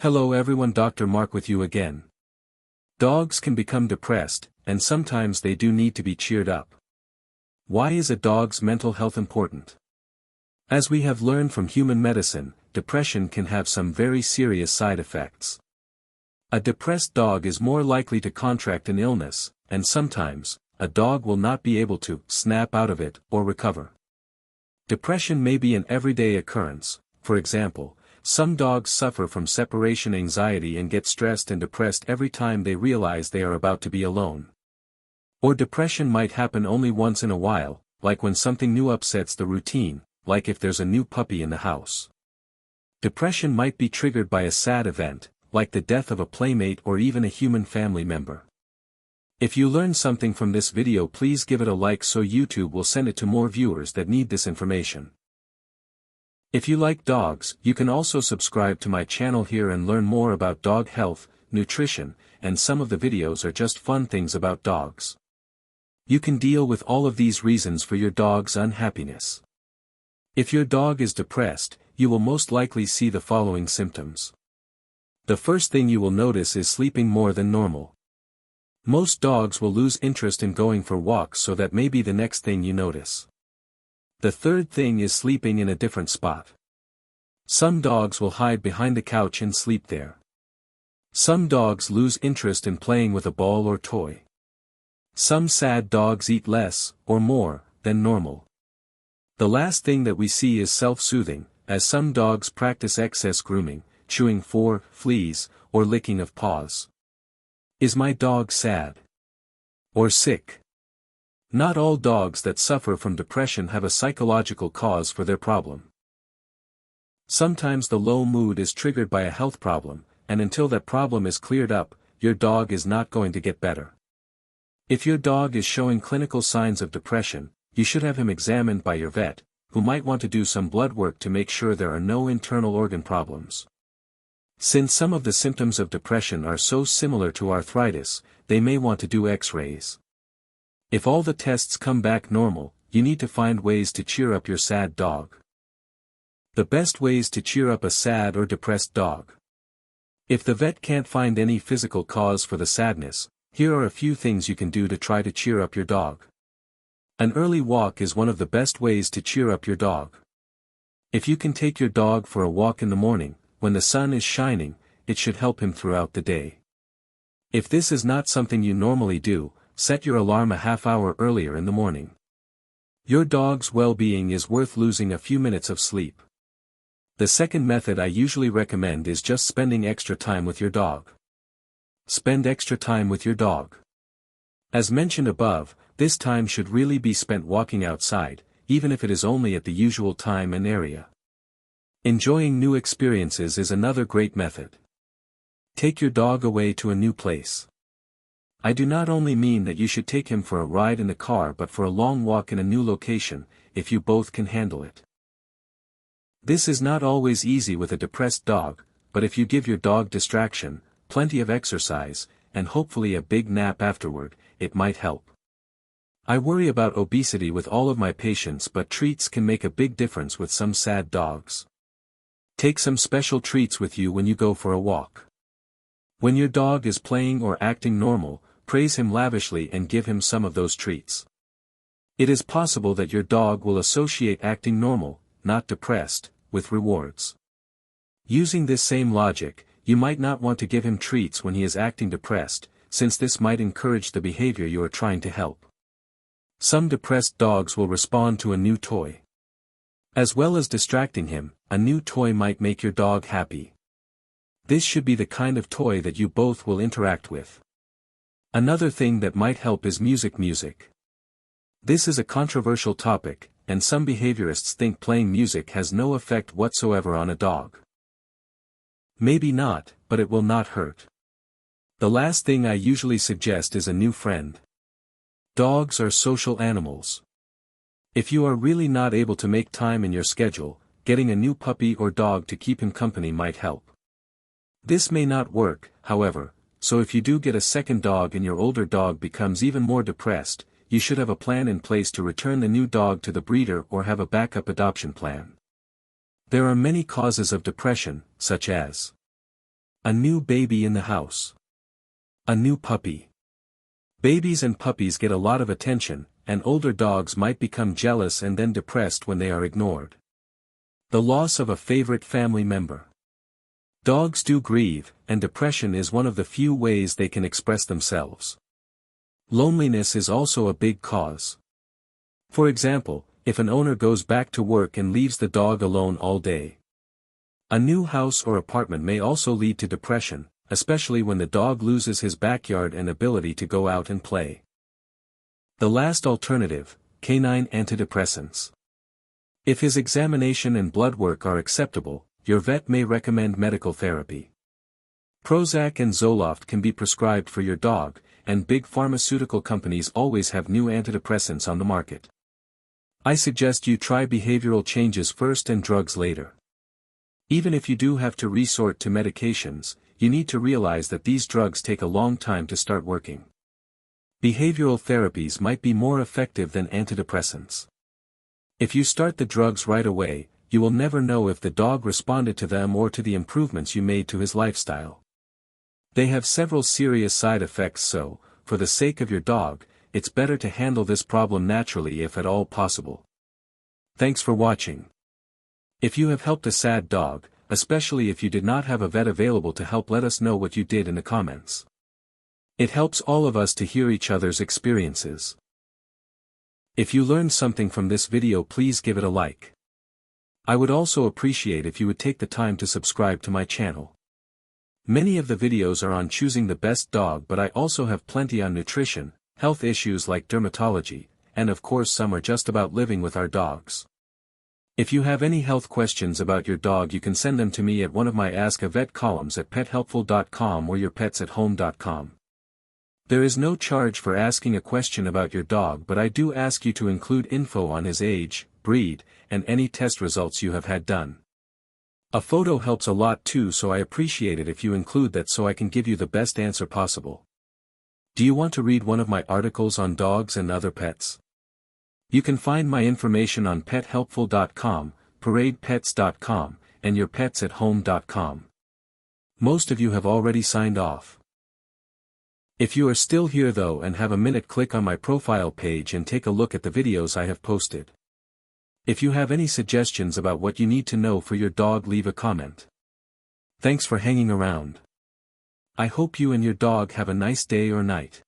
Hello everyone, Dr. Mark with you again. Dogs can become depressed, and sometimes they do need to be cheered up. Why is a dog's mental health important? As we have learned from human medicine, depression can have some very serious side effects. A depressed dog is more likely to contract an illness, and sometimes, a dog will not be able to snap out of it or recover. Depression may be an everyday occurrence. For example, some dogs suffer from separation anxiety and get stressed and depressed every time they realize they are about to be alone. Or depression might happen only once in a while, like when something new upsets the routine, like if there's a new puppy in the house. Depression might be triggered by a sad event, like the death of a playmate or even a human family member. If you learned something from this video, please give it a like so YouTube will send it to more viewers that need this information. If you like dogs, you can also subscribe to my channel here and learn more about dog health, nutrition, and some of the videos are just fun things about dogs. You can deal with all of these reasons for your dog's unhappiness. If your dog is depressed, you will most likely see the following symptoms. The first thing you will notice is sleeping more than normal. Most dogs will lose interest in going for walks, so that may be the next thing you notice. The third thing is sleeping in a different spot. Some dogs will hide behind the couch and sleep there. Some dogs lose interest in playing with a ball or toy. Some sad dogs eat less, or more, than normal. The last thing that we see is self-soothing, as some dogs practice excess grooming, chewing for fleas, or licking of paws. Is my dog sad? Or sick? Not all dogs that suffer from depression have a psychological cause for their problem. Sometimes the low mood is triggered by a health problem, and until that problem is cleared up, your dog is not going to get better. If your dog is showing clinical signs of depression, you should have him examined by your vet, who might want to do some blood work to make sure there are no internal organ problems. Since some of the symptoms of depression are so similar to arthritis, they may want to do X-rays. If all the tests come back normal, you need to find ways to cheer up your sad dog. The best ways to cheer up a sad or depressed dog. If the vet can't find any physical cause for the sadness, here are a few things you can do to try to cheer up your dog. An early walk is one of the best ways to cheer up your dog. If you can take your dog for a walk in the morning, when the sun is shining, it should help him throughout the day. If this is not something you normally do, set your alarm a half hour earlier in the morning. Your dog's well-being is worth losing a few minutes of sleep. The second method I usually recommend is just spending extra time with your dog. Spend extra time with your dog. As mentioned above, this time should really be spent walking outside, even if it is only at the usual time and area. Enjoying new experiences is another great method. Take your dog away to a new place. I do not only mean that you should take him for a ride in the car, but for a long walk in a new location, if you both can handle it. This is not always easy with a depressed dog, but if you give your dog distraction, plenty of exercise, and hopefully a big nap afterward, it might help. I worry about obesity with all of my patients, but treats can make a big difference with some sad dogs. Take some special treats with you when you go for a walk. When your dog is playing or acting normal, praise him lavishly and give him some of those treats. It is possible that your dog will associate acting normal, not depressed, with rewards. Using this same logic, you might not want to give him treats when he is acting depressed, since this might encourage the behavior you are trying to help. Some depressed dogs will respond to a new toy. As well as distracting him, a new toy might make your dog happy. This should be the kind of toy that you both will interact with. Another thing that might help is music. This is a controversial topic, and some behaviorists think playing music has no effect whatsoever on a dog. Maybe not, but it will not hurt. The last thing I usually suggest is a new friend. Dogs are social animals. If you are really not able to make time in your schedule, getting a new puppy or dog to keep him company might help. This may not work, however, so if you do get a second dog and your older dog becomes even more depressed, you should have a plan in place to return the new dog to the breeder or have a backup adoption plan. There are many causes of depression, such as A new baby in the house. A new puppy. Babies and puppies get a lot of attention, and older dogs might become jealous and then depressed when they are ignored. The loss of a favorite family member. Dogs do grieve, and depression is one of the few ways they can express themselves. Loneliness is also a big cause. For example, if an owner goes back to work and leaves the dog alone all day. A new house or apartment may also lead to depression, especially when the dog loses his backyard and ability to go out and play. The last alternative, canine antidepressants. If his examination and blood work are acceptable, your vet may recommend medical therapy. Prozac and Zoloft can be prescribed for your dog, and big pharmaceutical companies always have new antidepressants on the market. I suggest you try behavioral changes first and drugs later. Even if you do have to resort to medications, you need to realize that these drugs take a long time to start working. Behavioral therapies might be more effective than antidepressants. If you start the drugs right away, you will never know if the dog responded to them or to the improvements you made to his lifestyle. They have several serious side effects, so, for the sake of your dog, it's better to handle this problem naturally if at all possible. Thanks for watching. If you have helped a sad dog, especially if you did not have a vet available to help, let us know what you did in the comments. It helps all of us to hear each other's experiences. If you learned something from this video, please give it a like. I would also appreciate if you would take the time to subscribe to my channel. Many of the videos are on choosing the best dog, but I also have plenty on nutrition, health issues like dermatology, and of course some are just about living with our dogs. If you have any health questions about your dog, you can send them to me at one of my Ask a Vet columns at pethelpful.com or yourpetsathome.com. There is no charge for asking a question about your dog, but I do ask you to include info on his age, breed, and any test results you have had done. A photo helps a lot too, so I appreciate it if you include that so I can give you the best answer possible. Do you want to read one of my articles on dogs and other pets? You can find my information on pethelpful.com, paradepets.com, and yourpetsathome.com. Most of you have already signed off. If you are still here though and have a minute, click on my profile page and take a look at the videos I have posted. If you have any suggestions about what you need to know for your dog, leave a comment. Thanks for hanging around. I hope you and your dog have a nice day or night.